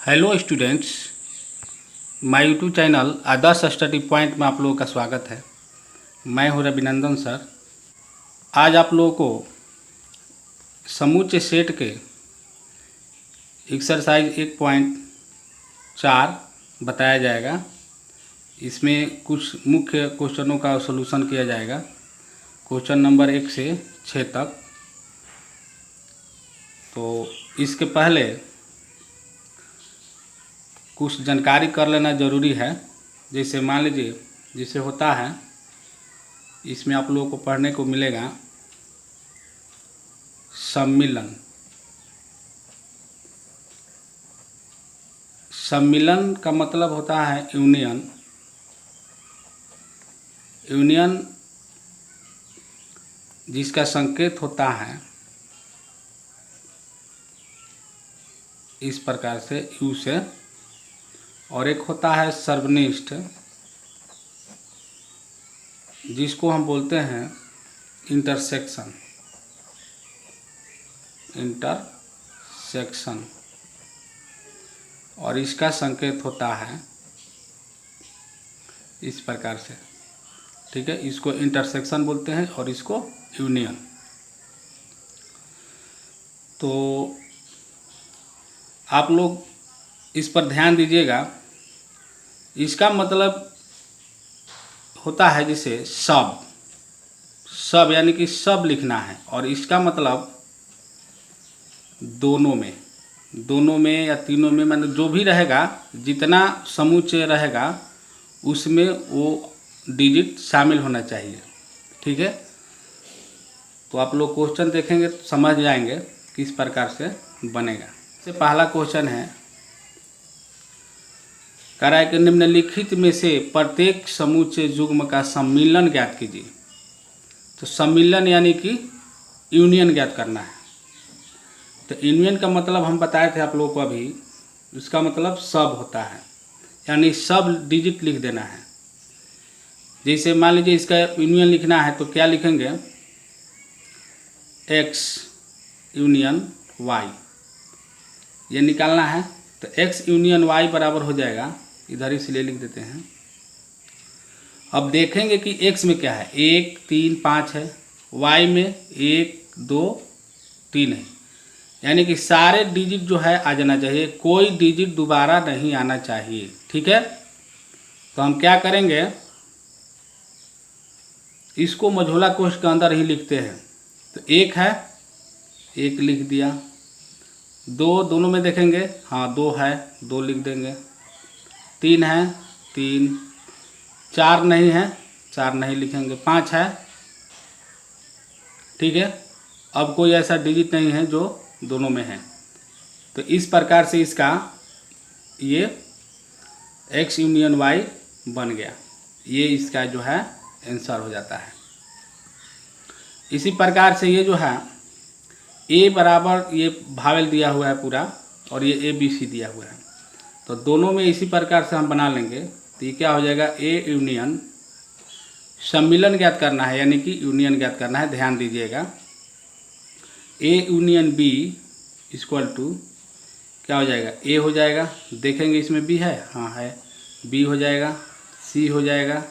Hello students, my YouTube channel Adarsh study point में आप लोगों का स्वागत है। मैं हूं रविनंदन सर। आज आप लोगों को समूचे सेट के एक्सरसाइज 1.4 बताया जाएगा। इसमें कुछ मुख्य क्वेश्चनों का सलूशन किया जाएगा, क्वेश्चन नंबर 1 से 6 तक। तो इसके पहले कुछ जानकारी कर लेना ज़रूरी है। जैसे मान लीजिए, जिसे होता है इसमें आप लोगों को पढ़ने को मिलेगा सम्मिलन। सम्मिलन का मतलब होता है यूनियन। यूनियन जिसका संकेत होता है इस प्रकार से यू से, और एक होता है सर्वनिष्ठ जिसको हम बोलते हैं इंटरसेक्शन। इंटरसेक्शन और इसका संकेत होता है इस प्रकार से, ठीक है। इसको इंटरसेक्शन बोलते हैं और इसको यूनियन। तो आप लोग इस पर ध्यान दीजिएगा। इसका मतलब होता है जैसे सब यानी कि सब लिखना है, और इसका मतलब दोनों में या तीनों में, मतलब जो भी रहेगा, जितना समुच्चय रहेगा उसमें वो डिजिट शामिल होना चाहिए, ठीक है। तो आप लोग क्वेश्चन देखेंगे तो समझ जाएंगे किस प्रकार से बनेगा। से पहला क्वेश्चन है, कह रहा है कि निम्नलिखित में से प्रत्येक समुच्चय युग्म का सम्मिलन ज्ञात कीजिए। तो सम्मिलन यानी कि यूनियन ज्ञात करना है। तो यूनियन का मतलब हम बताए थे आप लोगों को अभी, उसका मतलब सब होता है, यानी सब डिजिट लिख देना है। जैसे मान लीजिए इसका यूनियन लिखना है तो क्या लिखेंगे, x यूनियन y, ये निकालना है। तो x यूनियन y बराबर हो जाएगा, इधर इसलिए लिख देते हैं। अब देखेंगे कि x में क्या है, 1 3 5 है, y में 1 2 3 है, यानी कि सारे डिजिट जो है आ जाना चाहिए, कोई डिजिट दोबारा नहीं आना चाहिए, ठीक है। तो हम क्या करेंगे, इसको मझोला कोष्ठ के अंदर ही लिखते हैं। तो 1 है, 1 लिख दिया। 2 दोनों में देखेंगे, हाँ 2 है, 2 लिख देंगे। 3 है, 3। 4 नहीं है, 4 नहीं लिखेंगे। 5 है, ठीक है। अब कोई ऐसा डिजिट नहीं है जो दोनों में है। तो इस प्रकार से इसका ये x यूनियन y बन गया। ये इसका जो है आंसर हो जाता है। इसी प्रकार से ये जो है a बराबर, ये भावेल दिया हुआ है पूरा, और ये a b c दिया हुआ है। तो दोनों में इसी प्रकार से हम बना लेंगे। तो ये क्या हो जाएगा, a यूनियन, सम्मिलन ज्ञात करना है यानी कि यूनियन ज्ञात करना है, ध्यान दीजिएगा। a union b equal to क्या हो जाएगा, a हो जाएगा। देखेंगे इसमें b है, हाँ है, b हो जाएगा, c हो जाएगा,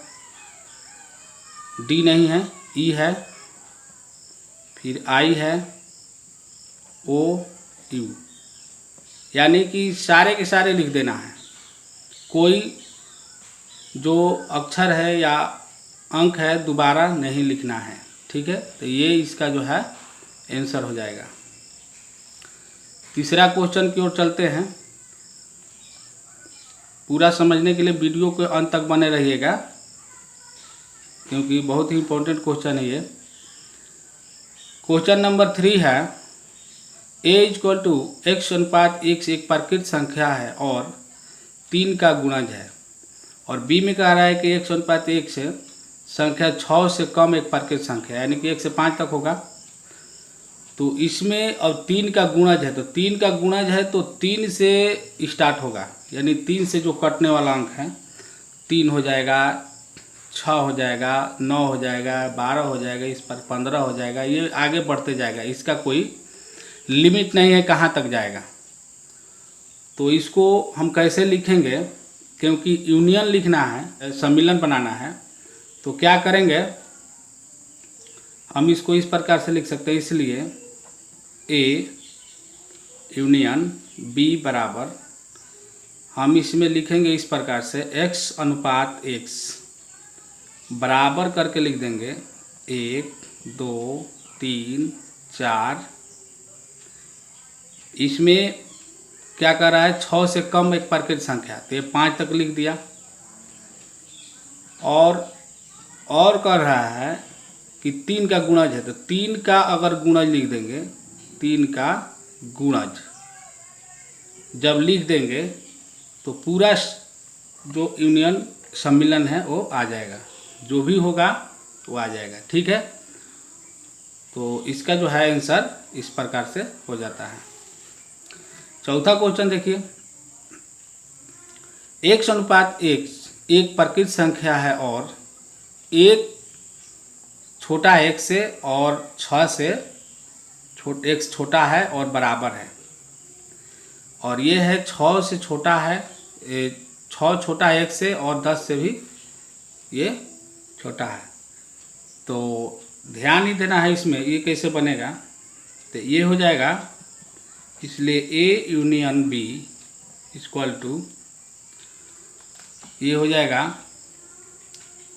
d नहीं है, e है, फिर i है, o u, यानी कि सारे के सारे लिख देना है। कोई जो अक्षर है या अंक है दोबारा नहीं लिखना है, ठीक है। तो ये इसका जो है आंसर हो जाएगा। तीसरा क्वेश्चन की ओर चलते हैं। पूरा समझने के लिए वीडियो के अंत तक बने रहिएगा, क्योंकि बहुत ही इम्पोर्टेंट क्वेश्चन है ये। क्वेश्चन नंबर 3 है, a इक्वल टू x अनुपात 1 से एक प्राकृत संख्या है और 3 का गुणज है, और b में कह रहा है कि x अनुपात 1 से संख्या 6 से कम एक प्राकृत संख्या, यानी कि 1 से 5 तक होगा। तो इसमें अब 3 का गुणज है, तो 3 का गुणज है तो 3 से स्टार्ट होगा, यानी 3 से जो कटने वाला अंक है, 3 हो जाएगा, 6 हो जाएगा, 9 हो जाएगा, 12 हो जाएगा, इस पर 15 हो जाएगा, ये आगे बढ़ते जाएगा। इसका कोई लिमिट नहीं है कहाँ तक जाएगा। तो इसको हम कैसे लिखेंगे, क्योंकि यूनियन लिखना है, सम्मिलन बनाना है, तो क्या करेंगे, हम इसको इस प्रकार से लिख सकते हैं। इसलिए ए यूनियन बी बराबर, हम इसमें लिखेंगे इस प्रकार से x अनुपात x बराबर करके लिख देंगे 1 2 3 4। इसमें क्या कर रहा है, 6 से कम एक प्राकृत संख्या, तो ये 5 तक लिख दिया। और कर रहा है कि 3 का गुणज है, तो 3 का अगर गुणज लिख देंगे, 3 का गुणज जब लिख देंगे तो पूरा जो यूनियन सम्मिलन है वो आ जाएगा, जो भी होगा वो आ जाएगा। ठीक है, तो इसका जो है आंसर इस प्रकार से हो जाता है। चौथा क्वेश्चन देखिए, x अनुपात x एक प्राकृत संख्या है और एक छोटा x से और 6 से x छोटा है और बराबर है, और ये है 6 से छोटा है, 6 छोटा x से और 10 से भी ये छोटा है। तो ध्यान ही देना है इसमें, ये कैसे बनेगा, तो ये हो जाएगा, इसलिए A union B equal to ये हो जाएगा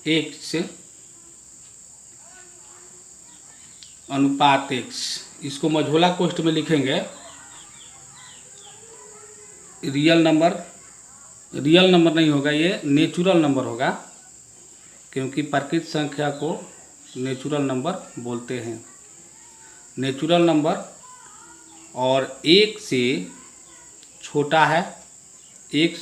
x अनुपात x। इसको मझोला कोष्ठ में लिखेंगे, रियल नंबर नहीं होगा, ये नेचुरल नंबर होगा, क्योंकि प्राकृत संख्या को नेचुरल नंबर बोलते हैं। नेचुरल नंबर और 1 से छोटा है x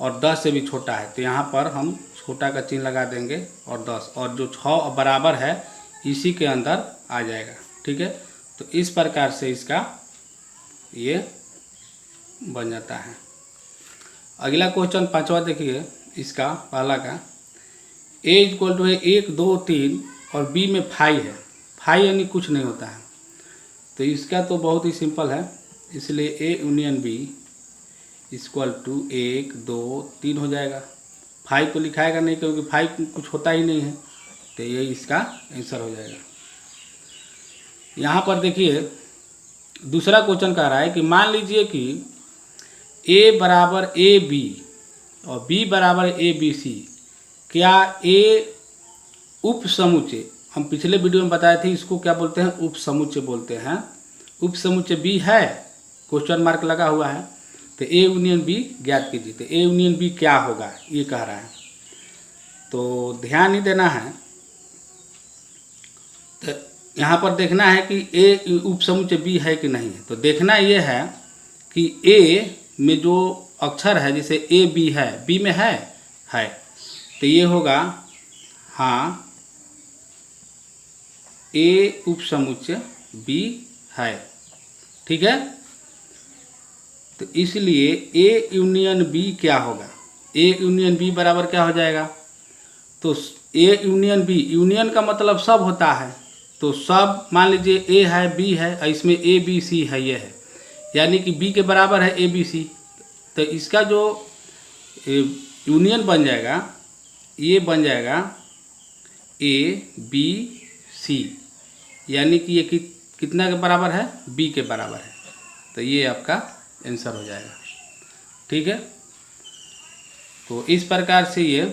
और 10 से भी छोटा है, तो यहाँ पर हम छोटा का चिन्ह लगा देंगे और 10, और जो 6 बराबर है इसी के अंदर आ जाएगा। ठीक है, तो इस प्रकार से इसका ये बन जाता है। अगला क्वेश्चन 5वां देखिए, इसका पहला का a इक्वल टू है 1 2 3 और b में 5 है, 5 यानी कुछ नहीं होता है, तो इसका तो बहुत ही सिंपल है। इसलिए a union b equal to 1 2 3 हो जाएगा। 5 तो लिखाएगा नहीं, क्योंकि 5 कुछ होता ही नहीं है, तो ये इसका आंसर हो जाएगा। यहाँ पर देखिए दूसरा क्वेश्चन कह रहा है कि मान लीजिए कि a बराबर ए बी और b बराबर ए बी सी, क्या a उप समुच्चय, हम पिछले वीडियो में बताए थे इसको क्या बोलते हैं, उप समुच्चय बोलते हैं। उप समुच्चय b है, क्वेश्चन मार्क लगा हुआ है, तो a यूनियन b ज्ञात कीजिए। तो a यूनियन b क्या होगा ये कह रहा है, तो ध्यान ही देना है। तो यहाँ पर देखना है कि a उप समुच्चय b है कि नहीं है। तो देखना ये है कि a में जो अक्षर है, जैसे a b है, b में है, तो ये होगा हाँ a उप समुच्चय b है। ठीक है, तो इसलिए a यूनियन b क्या होगा, a यूनियन b बराबर क्या हो जाएगा, तो a यूनियन b, यूनियन का मतलब सब होता है, तो सब मान लीजिए a है b है, इसमें a b c है, ये है, यानी कि b के बराबर है a b c। तो इसका जो यूनियन बन जाएगा, ये बन जाएगा a b c, यानी कि ये कितना के बराबर है, b के बराबर है, तो ये आपका आंसर हो जाएगा। ठीक है, तो इस प्रकार से ये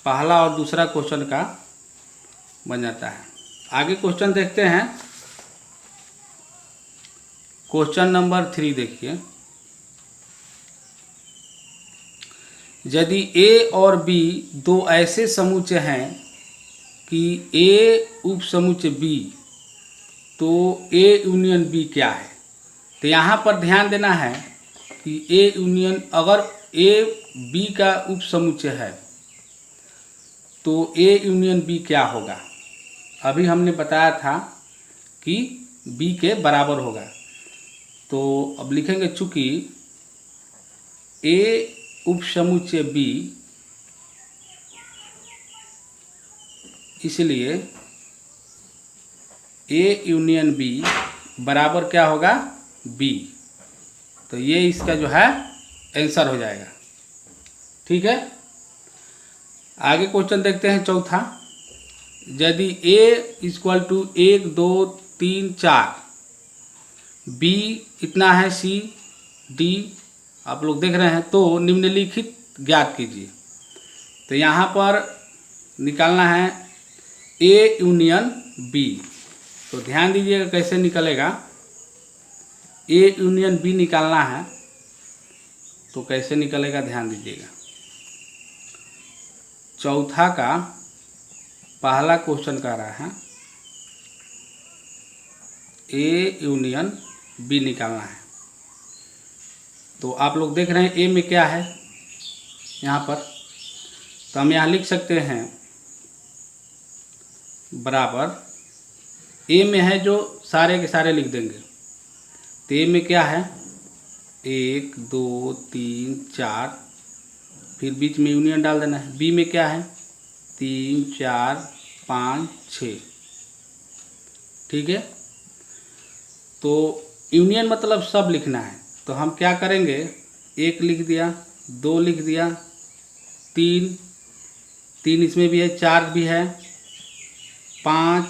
पहला और दूसरा क्वेश्चन का बन जाता है। आगे क्वेश्चन देखते हैं, क्वेश्चन नंबर 3 देखिए, यदि a और b दो ऐसे समुच्चय हैं कि a उप समुच्चय b, तो a यूनियन b क्या है। तो यहाँ पर ध्यान देना है कि a यूनियन, अगर a b का उप समुच्चय है तो a यूनियन b क्या होगा। अभी हमने बताया था कि b के बराबर होगा, तो अब लिखेंगे चूँकि a उप समुच्चय b, इसलिए a यूनियन b बराबर क्या होगा, b। तो ये इसका जो है आंसर हो जाएगा। ठीक है, आगे क्वेश्चन देखते हैं चौथा। यदि a इक्वल टू 1 2 3 4, b इतना है, c d आप लोग देख रहे हैं, तो निम्नलिखित ज्ञात कीजिए। तो यहाँ पर निकालना है a यूनियन b। तो ध्यान दीजिएगा कैसे निकलेगा। a यूनियन b निकालना है तो कैसे निकलेगा, ध्यान दीजिएगा। चौथा का पहला क्वेश्चन कह रहा है a यूनियन b निकालना है। तो आप लोग देख रहे हैं a में क्या है यहाँ पर, तो हम यहाँ लिख सकते हैं बराबर a में है जो सारे के सारे लिख देंगे। तो a में क्या है 1 2 3 4, फिर बीच में यूनियन डाल देना है। b में क्या है 3 4 5 6। ठीक है, तो यूनियन मतलब सब लिखना है। तो हम क्या करेंगे, 1 लिख दिया, 2 लिख दिया, 3 इसमें भी है, 4 भी है, 5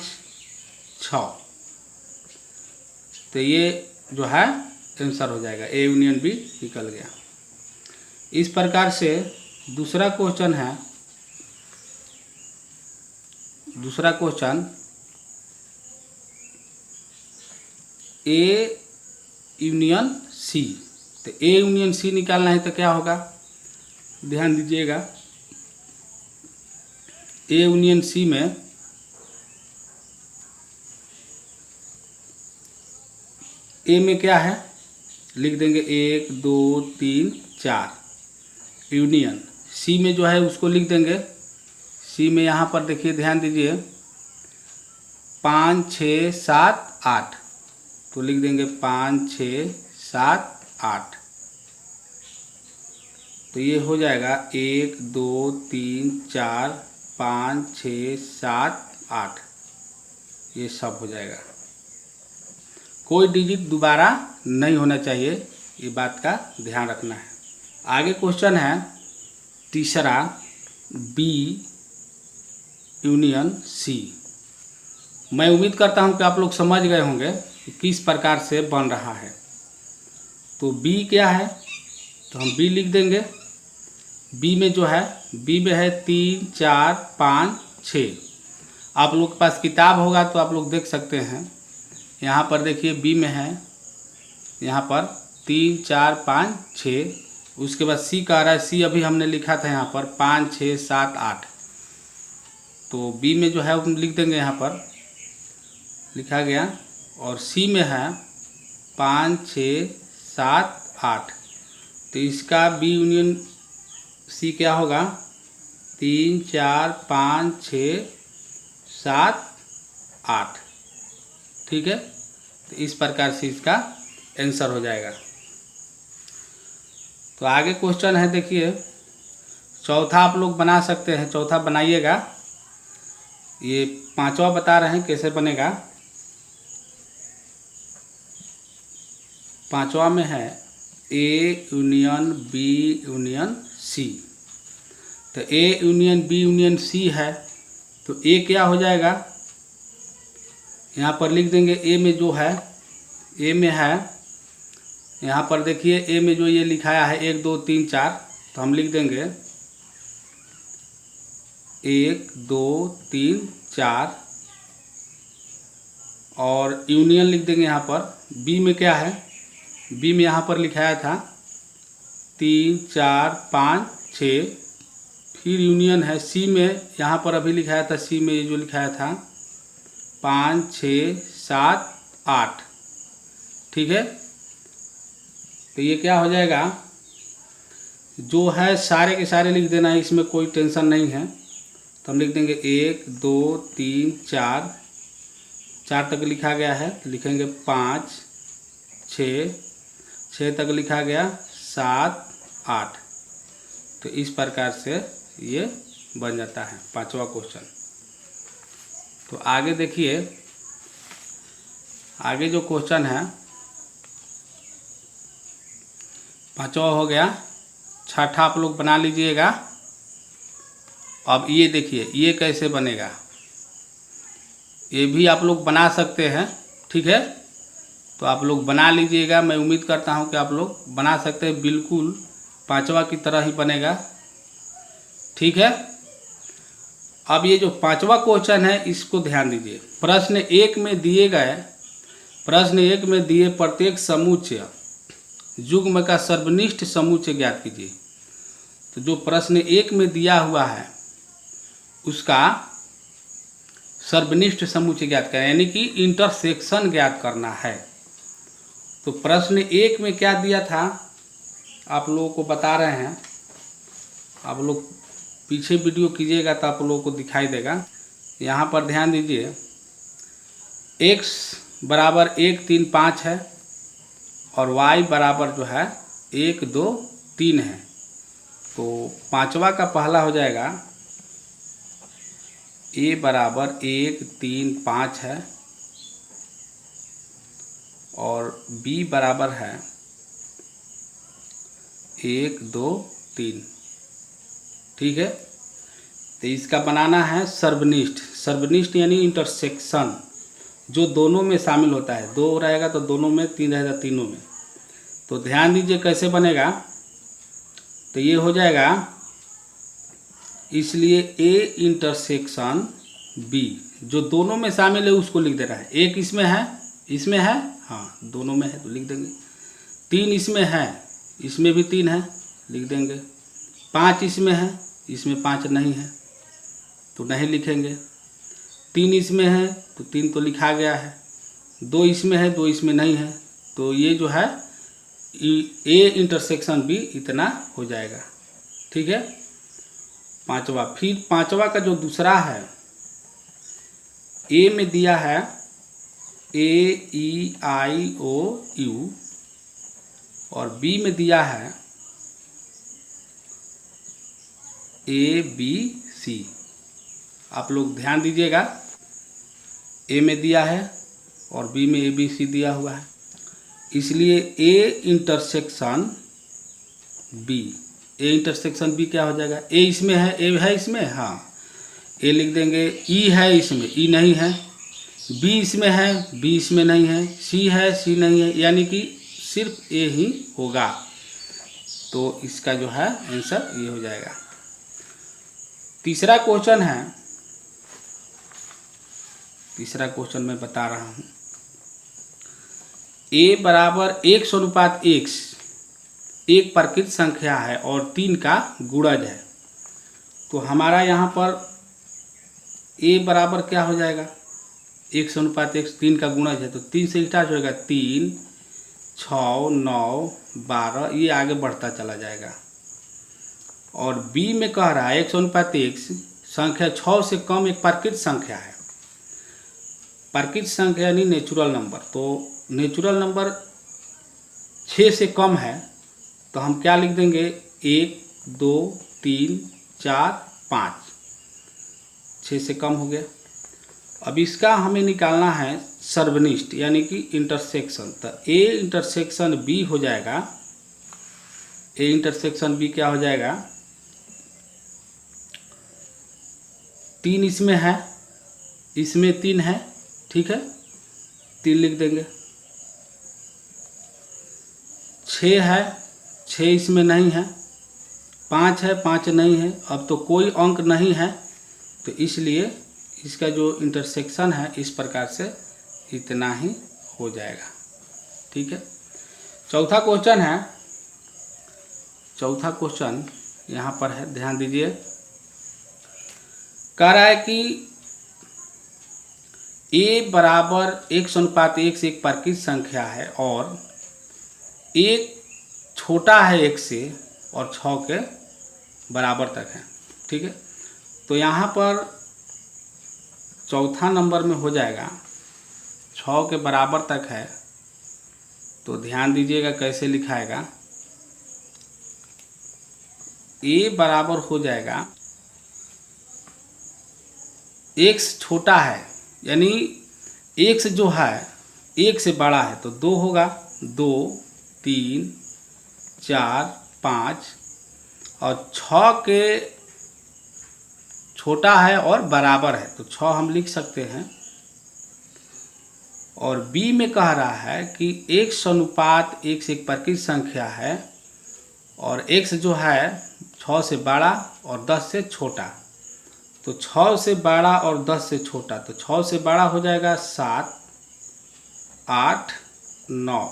6। तो ये जो है आंसर हो जाएगा, a यूनियन b निकल गया। इस प्रकार से दूसरा क्वेश्चन है, दूसरा क्वेश्चन a यूनियन c। तो a यूनियन c निकालना है तो क्या होगा, ध्यान दीजिएगा। a यूनियन c में a में क्या है लिख देंगे 1 2 3 4, यूनियन c में जो है उसको लिख देंगे। c में यहाँ पर देखिए, ध्यान दीजिए 5 6 7 8, तो लिख देंगे 5 6 7 8। तो ये हो जाएगा 1 2 3 4 5 6 7 8, ये सब हो जाएगा। कोई डिजिट दोबारा नहीं होना चाहिए, ये बात का ध्यान रखना है। आगे क्वेश्चन है तीसरा b यूनियन c। मैं उम्मीद करता हूं कि आप लोग समझ गए होंगे कि किस प्रकार से बन रहा है। तो b क्या है, तो हम b लिख देंगे। b में जो है, b में है 3 4 5 6। आप लोग के पास किताब होगा तो आप लोग देख सकते हैं, यहाँ पर देखिए b में है यहाँ पर 3 4 5 6। उसके बाद c का आ रहा है, c अभी हमने लिखा था यहाँ पर 5 6 7 8। तो b में जो है वो लिख देंगे, यहाँ पर लिखा गया। और c में है 5 6 7 8। तो इसका b यूनियन c क्या होगा 3 4 5 6 7 8। ठीक है, तो इस प्रकार से इसका आंसर हो जाएगा। तो आगे क्वेश्चन है, देखिए चौथा आप लोग बना सकते हैं, चौथा बनाइएगा। ये पांचवा बता रहे हैं कैसे बनेगा। पांचवा में है a union b union c। तो a union b union c है, तो a क्या हो जाएगा, यहाँ पर लिख देंगे। a में जो है, a में है यहाँ पर देखिए a में जो ये लिखाया है 1 2 3 4, तो हम लिख देंगे 1 2 3 4। और यूनियन लिख देंगे यहाँ पर। b में क्या है, b में यहाँ पर लिखाया था 3 4 5 6। फिर यूनियन है c में, यहाँ पर अभी लिखाया था c में ये जो लिखाया था 5 6 7 8। ठीक है, तो ये क्या हो जाएगा, जो है सारे के सारे लिख देना है, इसमें कोई टेंशन नहीं है। तो हम लिख देंगे 1 2 3 4, 4 तक लिखा गया है, तो लिखेंगे 5 6 तक लिखा गया, 7 8। तो इस प्रकार से ये बन जाता है पांचवा क्वेश्चन। तो आगे देखिए, आगे जो क्वेश्चन है पांचवा हो गया छठा आप लोग बना लीजिएगा। अब ये देखिए ये कैसे बनेगा, ये भी आप लोग बना सकते हैं, ठीक है। तो आप लोग बना लीजिएगा, मैं उम्मीद करता हूँ कि आप लोग बना सकते हैं, बिल्कुल पांचवा की तरह ही बनेगा, ठीक है। अब ये जो पांचवा क्वेश्चन है इसको ध्यान दीजिए। प्रश्न एक में दिए प्रत्येक समुच्चय युग्म का सर्वनिष्ठ समुच्चय ज्ञात कीजिए। तो जो प्रश्न एक में दिया हुआ है उसका सर्वनिष्ठ समुच्चय ज्ञात करना, यानी कि इंटरसेक्शन ज्ञात करना है। तो प्रश्न एक में क्या दिया था आप लोगों को बता रहे हैं, आप लोग पीछे वीडियो कीजिएगा तो आप लोगों को दिखाई देगा। यहाँ पर ध्यान दीजिए, x बराबर 1 3 5 है और y बराबर जो है 1 2 3 है। तो पांचवा का पहला हो जाएगा a बराबर 1 3 5 है और b बराबर है 1 2 3, ठीक है। तो इसका बनाना है सर्वनिष्ठ यानी इंटरसेक्शन, जो दोनों में शामिल होता है। 2 रहेगा तो दोनों में, 3 रहेगा तीनों में। तो ध्यान दीजिए कैसे बनेगा। तो ये हो जाएगा, इसलिए A इंटरसेक्शन B, जो दोनों में शामिल है उसको लिख दे रहा है। एक इसमें है, हाँ दोनों में है तो लिख देंगे। 3 इसमें है, इसमें भी 3 है, लिख देंगे। 5 इसमें है, इसमें 5 नहीं है तो नहीं लिखेंगे। 3 इसमें है तो 3 तो लिखा गया है। 2 इसमें है, 2 इसमें नहीं है, तो ये जो है A इंटरसेक्शन B इतना हो जाएगा, ठीक है। पांचवा, फिर पांचवा का जो दूसरा है, A में दिया है AEIOU और B में दिया है ABC। आप लोग ध्यान दीजिएगा, A में दिया है और B में ABC दिया हुआ है, इसलिए A इंटरसेक्शन B क्या हो जाएगा। A इसमें है, A है इसमें, हाँ A लिख देंगे। E है इसमें, E नहीं है। B इसमें है, B इसमें नहीं है। C है, C नहीं है, यानी कि सिर्फ A ही होगा। तो इसका जो है आंसर ये हो जाएगा। तीसरा क्वेश्चन है, तीसरा क्वेश्चन मैं बता रहा हूँ। A बराबर 100:1 एक प्राकृत संख्या है और 3 का गुणज है। तो हमारा यहाँ पर A बराबर क्या हो जाएगा, 100:1 3 का गुणज है, तो 3 से स्टार्ट होएगा। 3 6 9 12, ये आगे बढ़ता चला जाएगा। और B में कह रहा है 100:1 संख्या 6 से कम एक प्राकृत संख्या है। प्राकृत संख्या यानी नेचुरल नंबर, तो नेचुरल नंबर 6 से कम है तो हम क्या लिख देंगे, 1 2 3 4 5, 6 से कम हो गया। अब इसका हमें निकालना है सर्वनिष्ठ यानी कि इंटरसेक्शन। तो A इंटरसेक्शन B हो जाएगा, A इंटरसेक्शन B क्या हो जाएगा, 3 इसमें है, इसमें 3 है, ठीक है, 3 लिख देंगे। 6 है, 6 इसमें नहीं है। 5 है, 5 नहीं है। अब तो कोई अंक नहीं है तो इसलिए इसका जो इंटरसेक्शन है इस प्रकार से इतना ही हो जाएगा, ठीक है। चौथा क्वेश्चन है, चौथा क्वेश्चन यहाँ पर है, ध्यान दीजिए। कह रहा है कि A बराबर 100:1 से एक प्राकृत संख्या है और एक छोटा है 1 से और 6 के बराबर तक है, ठीक है। तो यहाँ पर चौथा नंबर में हो जाएगा 6 के बराबर तक है। तो ध्यान दीजिएगा कैसे लिखाएगा। A बराबर हो जाएगा, x छोटा है यानी x जो है 1 से बड़ा है तो 2 होगा। 2 3 4 5 और 6 के छोटा है और बराबर है, तो 6 हम लिख सकते हैं। और बी में कह रहा है कि x अनुपात x एक प्रकृत संख्या है और x जो है 6 से बड़ा और 10 से छोटा। तो 6 से बड़ा और 10 से छोटा, तो 6 से बड़ा हो जाएगा 7, 8, 9।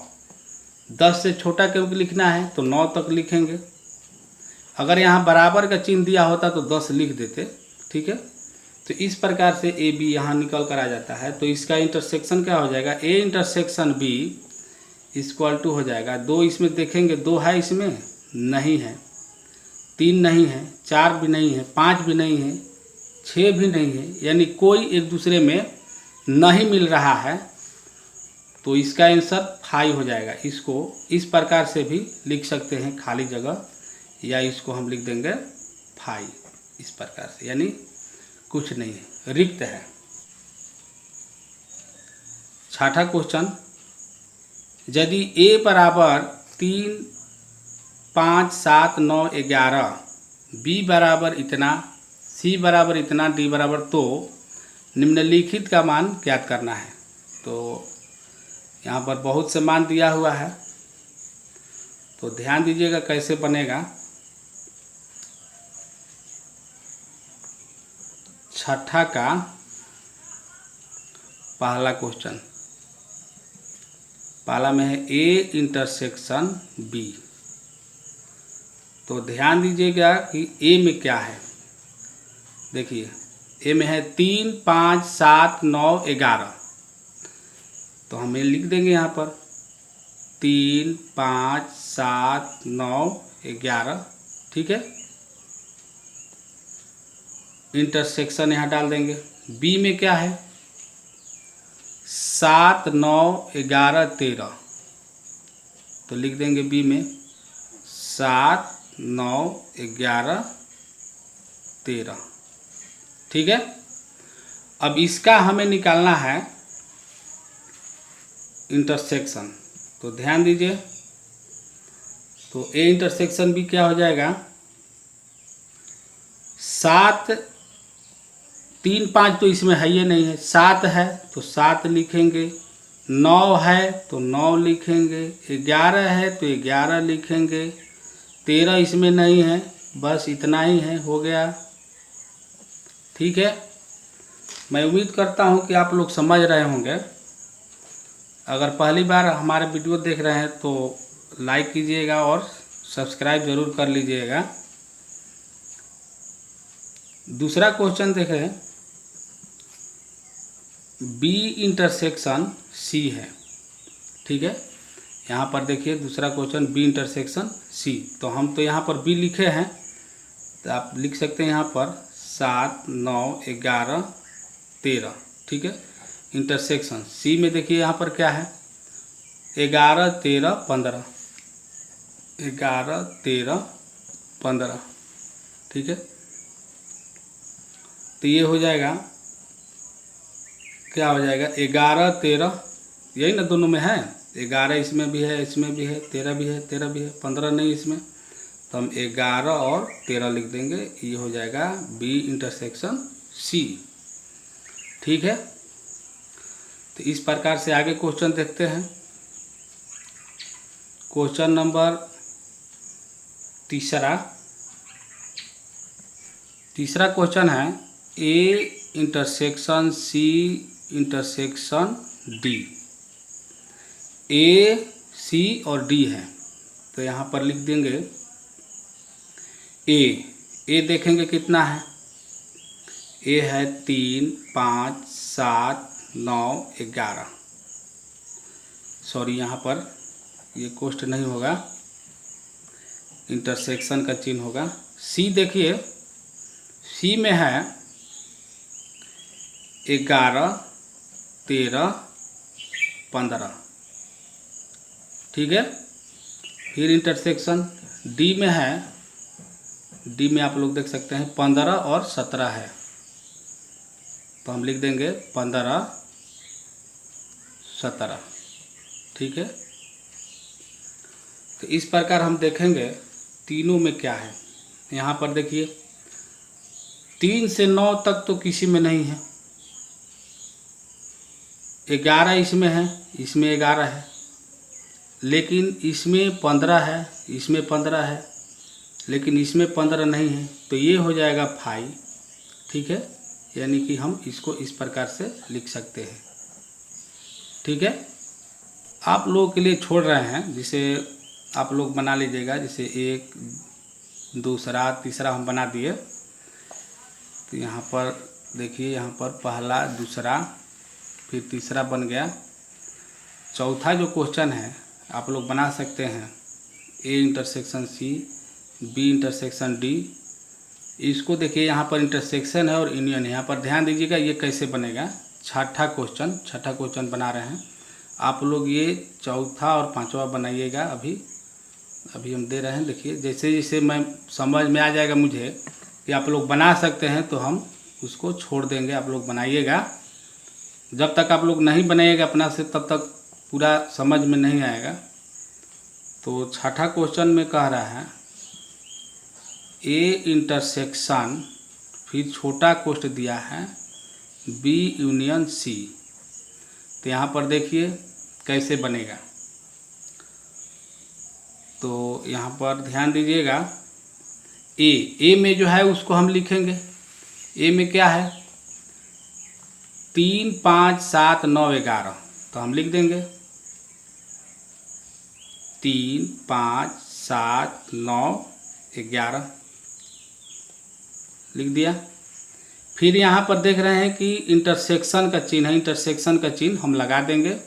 10 से छोटा क्योंकि लिखना है तो 9 तक लिखेंगे। अगर यहाँ बराबर का चिन्ह दिया होता तो 10 लिख देते, ठीक है। तो इस प्रकार से ए बी यहाँ निकल कर आ जाता है। तो इसका इंटरसेक्शन क्या हो जाएगा, A intersection B equal to हो जाएगा 2। इसमें देखेंगे 2 है, इसमें नहीं है, 3 नहीं है, 4 भी नहीं है, 5 भी नहीं है, 6 भी नहीं है, यानी कोई एक दूसरे में नहीं मिल रहा है। तो इसका आंसर 5 हो जाएगा। इसको इस प्रकार से भी लिख सकते हैं खाली जगह, या इसको हम लिख देंगे 5 इस प्रकार से, यानी कुछ नहीं है, रिक्त है। छठा क्वेश्चन, यदि a बराबर 3, 5, 7, 9, 11, b बराबर इतना, c बराबर इतना, d बराबर, तो निम्नलिखित का मान ज्ञात करना है। तो यहाँ पर बहुत से मान दिया हुआ है, तो ध्यान दीजिएगा कैसे बनेगा। छठा का पहला क्वेश्चन, पहला में है ए इंटरसेक्शन बी। तो ध्यान दीजिएगा कि ए में क्या है। देखिए ए में है 3, 5, 7, 9, 11। तो हमें लिख देंगे यहाँ पर 3, 5, 7, 9, 11, ठीक है। इंटरसेक्शन यहाँ डाल देंगे। बी में क्या है 7, 9, 11, 13। तो लिख देंगे बी में 7, 9, 11, 13, ठीक है। अब इसका हमें निकालना है इंटरसेक्शन। तो ध्यान दीजिए, तो ए इंटरसेक्शन बी क्या हो जाएगा, 7, 3, 5 तो इसमें है ही नहीं है, 7 है तो 7 लिखेंगे, 9 है तो 9 लिखेंगे, 11 है तो 11 लिखेंगे, 13 इसमें नहीं है, बस इतना ही है, हो गया, ठीक है। मैं उम्मीद करता हूँ कि आप लोग समझ रहे होंगे। अगर पहली बार हमारे वीडियो देख रहे हैं तो लाइक कीजिएगा और सब्सक्राइब जरूर कर लीजिएगा। दूसरा क्वेश्चन देखें, बी इंटरसेक्शन सी है, ठीक है। यहाँ पर देखिए दूसरा क्वेश्चन बी इंटरसेक्शन सी। तो हम तो यहाँ पर बी लिखे हैं, तो आप लिख सकते हैं यहाँ पर 7, 9, 11, 13, ठीक है। इंटरसेक्शन सी में देखिए यहाँ पर क्या है 11, 13, 15, 11, 13, 15, ठीक है। तो ये हो जाएगा, क्या हो जाएगा 11, 13, यही ना दोनों में है, 11 इसमें भी है, इसमें भी है, 13 भी है, 13 भी है, 15 नहीं इसमें। तो हम 11 और 13 लिख देंगे, ये हो जाएगा बी इंटरसेक्शन सी, ठीक है। तो इस प्रकार से आगे क्वेश्चन देखते हैं। क्वेश्चन नंबर तीसरा क्वेश्चन है A intersection C intersection D. A, C और डी है, तो यहाँ पर लिख देंगे ए देखेंगे कितना है, ए है 3, 5, 7, 9, 11। सॉरी यहाँ पर ये कोष्ठ नहीं होगा, इंटरसेक्शन का चिन्ह होगा। सी देखिए, सी में है 11, 13, 15, ठीक है। फिर इंटरसेक्शन डी में है, डी में आप लोग देख सकते हैं 15 और 17 है, तो हम लिख देंगे 15, 17, ठीक है। तो इस प्रकार हम देखेंगे तीनों में क्या है। यहाँ पर देखिए 3 से 9 तक तो किसी में नहीं है, 11 इसमें है, इसमें 11 है, लेकिन इसमें 15 है, इसमें 15 है, लेकिन इसमें 15 नहीं है, तो ये हो जाएगा 5। ठीक है, यानी कि हम इसको इस प्रकार से लिख सकते हैं। ठीक है, आप लोगों के लिए छोड़ रहे हैं, जिसे आप लोग बना लीजिएगा। जैसे 1 दूसरा तीसरा हम बना दिए, तो यहाँ पर देखिए, यहाँ पर पहला दूसरा फिर तीसरा बन गया। चौथा जो क्वेश्चन है आप लोग बना सकते हैं A intersection C, B intersection D। इसको देखिए, यहाँ पर इंटरसेक्शन है और यूनियन है। यहाँ पर ध्यान दीजिएगा ये कैसे बनेगा। छठा क्वेश्चन बना रहे हैं आप लोग। ये चौथा और पांचवा बनाइएगा। अभी हम दे रहे हैं। देखिए जैसे जैसे मैं समझ में आ जाएगा मुझे कि आप लोग बना सकते हैं, तो हम उसको छोड़ देंगे। आप लोग बनाइएगा। जब तक आप लोग नहीं बनाइएगा अपना से, तब तक पूरा समझ में नहीं आएगा। तो छठा क्वेश्चन में कह रहा है A इंटरसेक्शन, फिर छोटा कोष्ठ दिया है B यूनियन C। तो यहाँ पर देखिए कैसे बनेगा। तो यहाँ पर ध्यान दीजिएगा, ए में जो है उसको हम लिखेंगे। ए में क्या है 3, 5, 7, 9, 11, तो हम लिख देंगे 3, 5, 7, 9, 11 लिख दिया। फिर यहाँ पर देख रहे हैं कि इंटरसेक्शन का चिन्ह है, इंटरसेक्शन का चिन्ह हम लगा देंगे।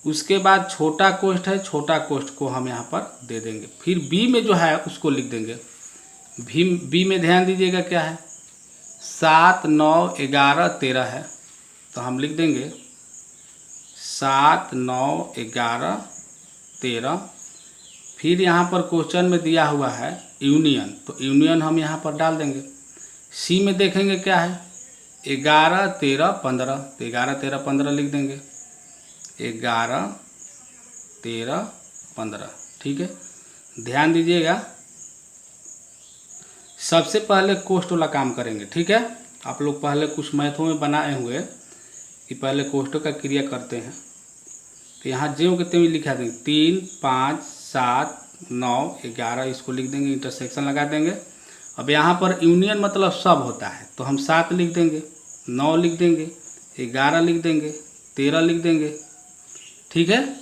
उसके बाद छोटा कोष्ठ है, छोटा कोष्ठ को हम यहाँ पर दे देंगे। फिर बी में जो है उसको लिख देंगे। बी में ध्यान दीजिएगा क्या है 7, 9, 11, 13 है, तो हम लिख देंगे 7, 9, 11, 13। फिर यहाँ पर क्वेश्चन में दिया हुआ है यूनियन, तो यूनियन हम यहाँ पर डाल देंगे। सी में देखेंगे क्या है 11, 13, 15, तो 11, 13, 15 लिख देंगे 11, 13, 15। ठीक है, ध्यान दीजिएगा सबसे पहले कोष्ठ वाला काम करेंगे। ठीक है, आप लोग पहले कुछ मैथों में बनाए हुए कि पहले कोष्ठों का क्रिया करते हैं। तो यहाँ ज्यों के त्यों लिखा देंगे 3, 5, 7, 9, 11, इसको लिख देंगे, इंटरसेक्शन लगा देंगे। अब यहाँ पर यूनियन मतलब सब होता है, तो हम 7 लिख देंगे, 9 लिख देंगे, 11 लिख देंगे, 13 लिख देंगे। ठीक है,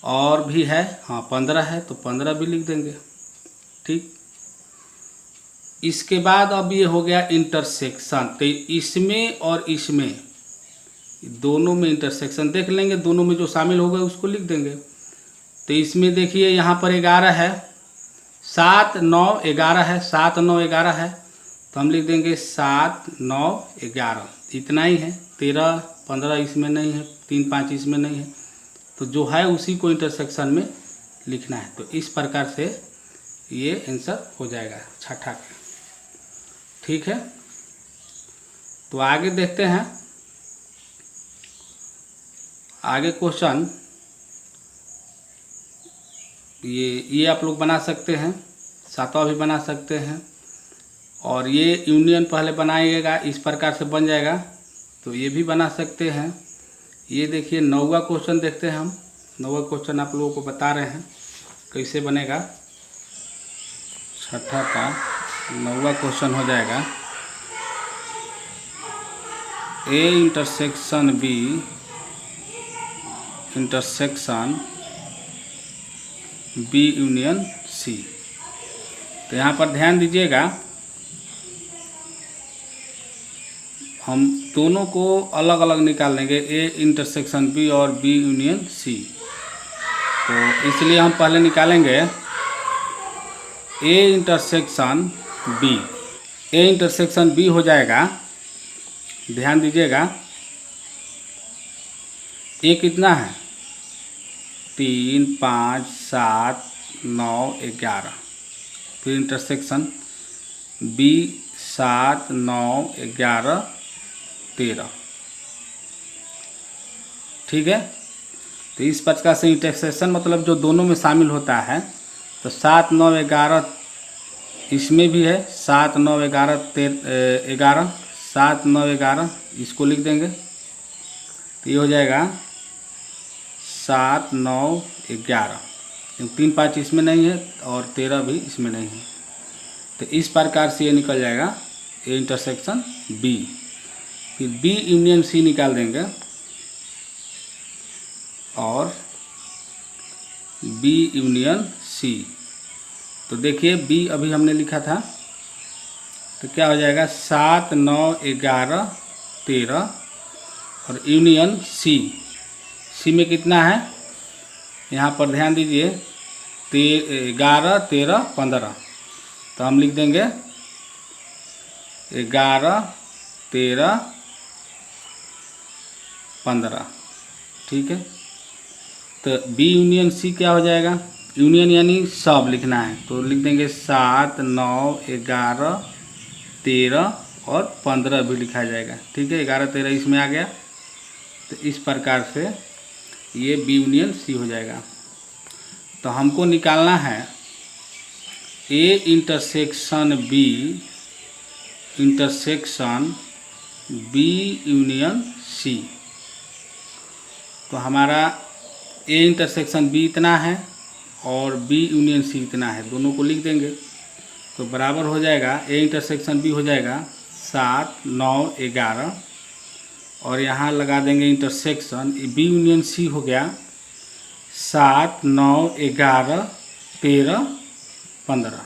और भी है, हाँ 15 है, तो 15 भी लिख देंगे। ठीक, इसके बाद अब ये हो गया इंटरसेक्शन। तो इसमें और इसमें दोनों में इंटरसेक्शन देख लेंगे, दोनों में जो शामिल होगा उसको लिख देंगे। तो इसमें देखिए यहाँ पर 11 है, 7, 9, 11 है, 7, 9, 11 है, तो हम लिख देंगे 7, 9, 11, इतना ही है। 13, 15 इसमें नहीं है, 3, 5 इसमें नहीं है, तो जो है उसी को इंटरसेक्शन में लिखना है। तो इस प्रकार से ये आंसर हो जाएगा छठा का। ठीक है, तो आगे देखते हैं। आगे क्वेश्चन ये आप लोग बना सकते हैं, सातवां भी बना सकते हैं, और ये यूनियन पहले बनाइएगा, इस प्रकार से बन जाएगा। तो ये भी बना सकते हैं। ये देखिए 9वां क्वेश्चन देखते हैं हम। 9वां क्वेश्चन आप लोगों को बता रहे हैं कैसे बनेगा। छठा का 9वां क्वेश्चन हो जाएगा A intersection B intersection B union C। तो यहाँ पर ध्यान दीजिएगा, हम दोनों को अलग अलग निकाल लेंगे, A इंटरसेक्शन B और B यूनियन C। तो इसलिए हम पहले निकालेंगे A intersection B। A intersection B हो जाएगा, ध्यान दीजिएगा, A कितना है 3, 5, 7, 9, 11, फिर इंटरसेक्शन B 7, 9, 11, 13। ठीक है, तो इस प्रकार से इंटरसेक्शन मतलब जो दोनों में शामिल होता है। तो 7, 9, 11, इसमें भी है 7 9 11 11, 7 9 11, इसको लिख देंगे तो ये हो जाएगा 7 9 11। 3 5 इसमें नहीं है और 13 भी इसमें नहीं है, तो इस प्रकार से ये निकल जाएगा ए इंटरसेक्शन बी। फिर बी यूनियन सी निकाल देंगे और बी यूनियन सी। तो देखिए बी अभी हमने लिखा था, तो क्या हो जाएगा 7 9 11 13 और यूनियन सी। सी में कितना है यहाँ पर ध्यान दीजिए, 11 13 15, तो हम लिख देंगे 11 13 15। ठीक है, तो बी यूनियन सी क्या हो जाएगा, यूनियन यानी सब लिखना है, तो लिख देंगे 7 9 11 13 और 15 भी लिखा जाएगा। ठीक है, 11 13 इसमें आ गया, तो इस प्रकार से ये बी यूनियन सी हो जाएगा। तो हमको निकालना है A intersection B union C. तो हमारा ए इंटरसेक्शन बी इतना है और बी यूनियन सी इतना है, दोनों को लिख देंगे तो बराबर हो जाएगा। ए इंटरसेक्शन बी हो जाएगा 7 9 11 और यहाँ लगा देंगे इंटरसेक्शन बी यूनियन सी हो गया 7 9 11 13 15।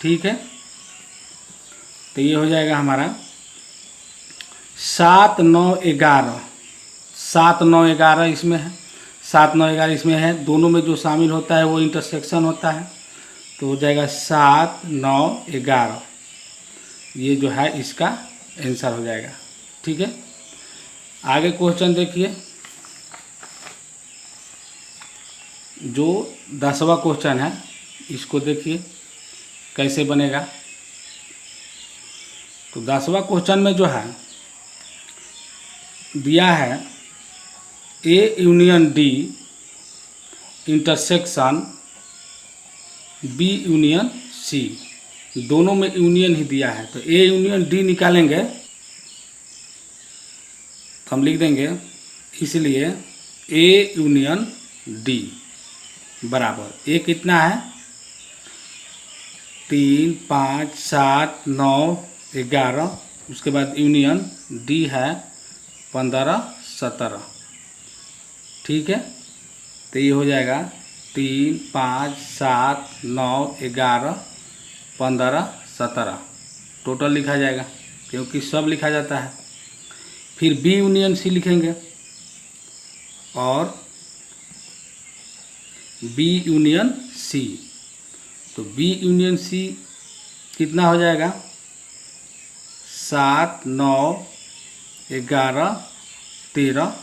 ठीक है, तो ये हो जाएगा हमारा 7 9 11, 7 9 11 इसमें है, 7 9 11 इसमें है, दोनों में जो शामिल होता है वो इंटरसेक्शन होता है, तो हो जाएगा 7 9 11, ये जो है इसका आंसर हो जाएगा। ठीक है, आगे क्वेश्चन देखिए, जो 10वां क्वेश्चन है इसको देखिए कैसे बनेगा। तो 10वां क्वेश्चन में जो है दिया है A union D intersection B union C, दोनों में यूनियन ही दिया है, तो ए यूनियन डी निकालेंगे तो हम लिख देंगे, इसलिए ए यूनियन डी बराबर ए कितना है 3 5 7 9 11, उसके बाद यूनियन डी है 15 17। ठीक है, तो ये हो जाएगा 3 5 7 9 11 15 17 टोटल लिखा जाएगा, क्योंकि सब लिखा जाता है। फिर बी यूनियन सी लिखेंगे और बी यूनियन सी, तो बी यूनियन सी कितना हो जाएगा 7 9 11 13,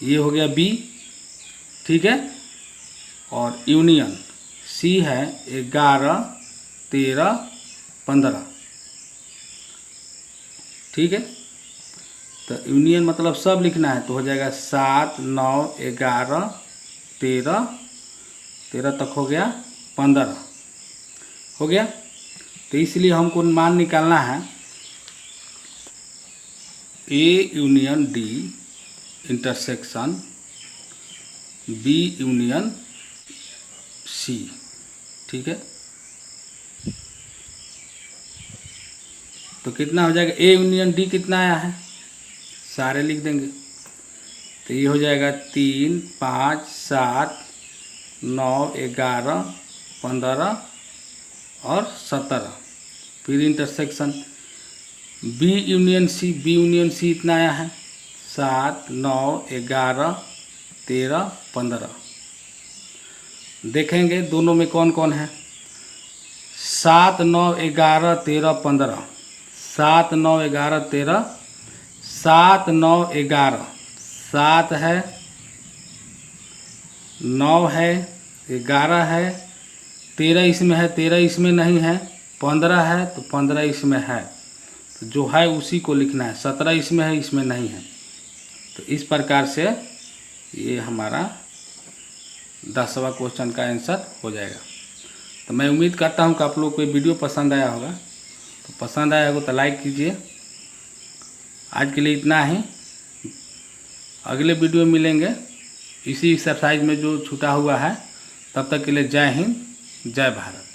ये हो गया बी। ठीक है, और यूनियन सी है 11 13 15। ठीक है, तो यूनियन मतलब सब लिखना है, तो हो जाएगा 7 9 11 13 13 तक हो गया 15 हो गया। तो इसलिए हमको मान निकालना है A union D intersection B union C. ठीक है, तो कितना हो जाएगा ए यूनियन डी कितना आया है सारे लिख देंगे, तो ये हो जाएगा 3 5 7 9 11 15 और 17। फिर इंटरसेक्शन बी यूनियन सी इतना आया है 7 9 11 13 15। देखेंगे दोनों में कौन कौन है, 7 9 11 13 15, 7 9 11 13, 7 9 11, 7 है 9 है 11 है 13 इसमें है, 13 इसमें नहीं है, 15 है तो 15 इसमें है, तो जो है उसी को लिखना है, 17 इसमें है इसमें नहीं है। तो इस प्रकार से ये हमारा 10वां क्वेश्चन का आंसर हो जाएगा। तो मैं उम्मीद करता हूँ कि आप लोग को ये वीडियो पसंद आया होगा। तो पसंद आया होगा तो लाइक कीजिए। आज के लिए इतना ही, अगले वीडियो में मिलेंगे इसी एक्सरसाइज में जो छूटा हुआ है। तब तक के लिए जय हिंद, जय भारत।